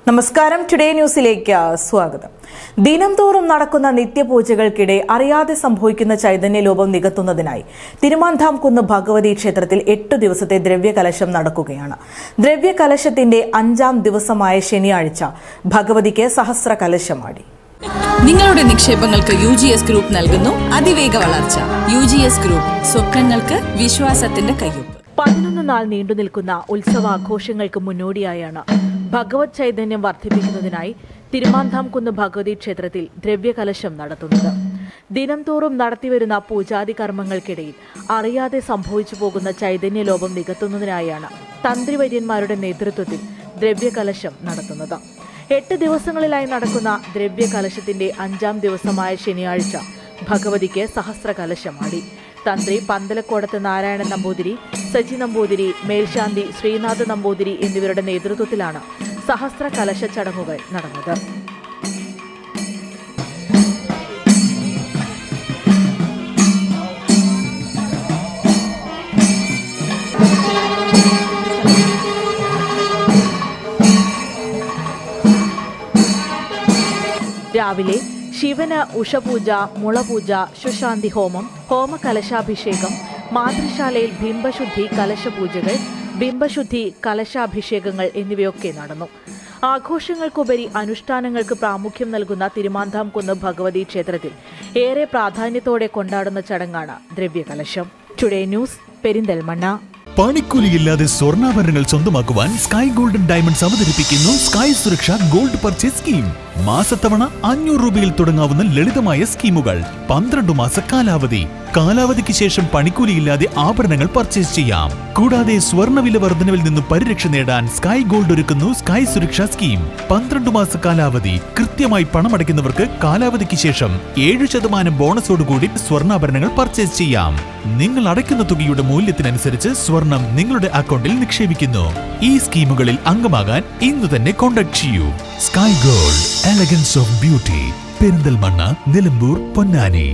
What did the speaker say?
നമസ്കാരം, ടുഡേ ന്യൂസിലേക്ക് സ്വാഗതം. ദിനം തോറും നടക്കുന്ന നിത്യപൂജകൾക്കിടെ അറിയാതെ സംഭവിക്കുന്ന ചൈതന്യലോപം നികത്തുന്നതിനായി തിരുമാന്ധാംകുന്ന് ഭഗവതി ക്ഷേത്രത്തിൽ 8 ദിവസത്തെ ദ്രവ്യകലശം നടക്കുകയാണ്. ദ്രവ്യകലശത്തിന്റെ 5ാം ദിവസമായ ശനിയാഴ്ച ഭഗവതിക്ക് സഹസ്ര കലശമാടി. നിങ്ങളുടെ നിക്ഷേപങ്ങൾക്ക് UGS ഗ്രൂപ്പ് നൽകുന്നു അതിവേഗ വളർച്ച. UGS ഗ്രൂപ്പ്, സ്വപ്നങ്ങൾക്ക് വിശ്വാസത്തിന്റെ കയ്യൊപ്പ്. 11 നാൾ നീണ്ടുനിൽക്കുന്ന ഉത്സവാഘോഷങ്ങൾക്ക് മുന്നോടിയായാണ് ഭഗവത് ചൈതന്യം വർദ്ധിപ്പിക്കുന്നതിനായി തിരുമാന്ധാംകുന്ന് ഭഗവതി ക്ഷേത്രത്തിൽ ദ്രവ്യകലശം നടത്തുന്നത്. ദിനം തോറും നടത്തിവരുന്ന പൂജാതി കർമ്മങ്ങൾക്കിടയിൽ അറിയാതെ സംഭവിച്ചു പോകുന്ന ചൈതന്യലോപം നികത്തുന്നതിനായാണ് തന്ത്രിവര്യന്മാരുടെ നേതൃത്വത്തിൽ ദ്രവ്യകലശം നടത്തുന്നത്. 8 ദിവസങ്ങളിലായി നടക്കുന്ന ദ്രവ്യകലശത്തിന്റെ 5ാം ദിവസമായ ശനിയാഴ്ച ഭഗവതിക്ക് സഹസ്ര കലശമാടി. തന്ത്രി പന്തലക്കോടത്ത് നാരായണൻ നമ്പൂതിരി, സജി നമ്പൂതിരി, മേൽശാന്തി ശ്രീനാഥ് നമ്പൂതിരി എന്നിവരുടെ നേതൃത്വത്തിലാണ് സഹസ്ര കലശ ചടങ്ങുകൾ നടന്നത്. രാവിലെ ശിവന് ഉഷപൂജ, മുളപൂജ, ശുശാന്തി ഹോമം, ഹോമകലശാഭിഷേകം, മാതൃശാലയിൽ ബിംബശുദ്ധി കലശപൂജകൾ, ബിംബശുദ്ധി കലശാഭിഷേകങ്ങൾ എന്നിവയൊക്കെ നടന്നു. ആഘോഷങ്ങൾക്കുപരി അനുഷ്ഠാനങ്ങൾക്ക് പ്രാമുഖ്യം നൽകുന്ന തിരുമാന്ധാംകുന്ന് ഭഗവതി ക്ഷേത്രത്തിൽ ഏറെ പ്രാധാന്യത്തോടെ കൊണ്ടാടുന്ന ചടങ്ങാണ് ദ്രവ്യകലശം. Today news, Perinthalmanna. പണിക്കൂലിയില്ലാതെ സ്വർണ്ണാഭരണങ്ങൾ സ്വന്തമാക്കുവാൻ സ്കൈ ഗോൾഡൻ ഡയമണ്ട്സ് അവതരിപ്പിക്കുന്നു സ്കൈ സുരക്ഷ ഗോൾഡ് പർച്ചേസ് സ്കീം. മാസത്തവണ 500 രൂപയിൽ തുടങ്ങാവുന്ന ലളിതമായ സ്കീമുകൾ. 12 മാസ കാലാവധി. കാലാവധിക്ക് ശേഷം പണിക്കൂലിയില്ലാതെ ആഭരണങ്ങൾ പർച്ചേസ് ചെയ്യാം. കൂടാതെ സ്വർണ്ണവില വർധനവിൽ നിന്നും പരിരക്ഷ നേടാൻ സ്കൈ ഗോൾഡ് ഒരുക്കുന്നു സ്കൈ സുരക്ഷ സ്കീം. 12 മാസ കാലാവധി. കൃത്യമായി പണമടയ്ക്കുന്നവർക്ക് കാലാവധിക്ക് ശേഷം 7% ബോണസോടുകൂടി സ്വർണ്ണാഭരണങ്ങൾ പർച്ചേസ് ചെയ്യാം. നിങ്ങൾ അടയ്ക്കുന്ന തുകയുടെ മൂല്യത്തിനനുസരിച്ച് സ്വർണം നിങ്ങളുടെ അക്കൗണ്ടിൽ നിക്ഷേപിക്കുന്നു. ഈ സ്കീമുകളിൽ അംഗമാകാൻ ഇന്ന് തന്നെ കോൺടാക്ട് ചെയ്യൂ. Sky gold, elegance of beauty. Perinthalmanna, Nilambur, Ponnani.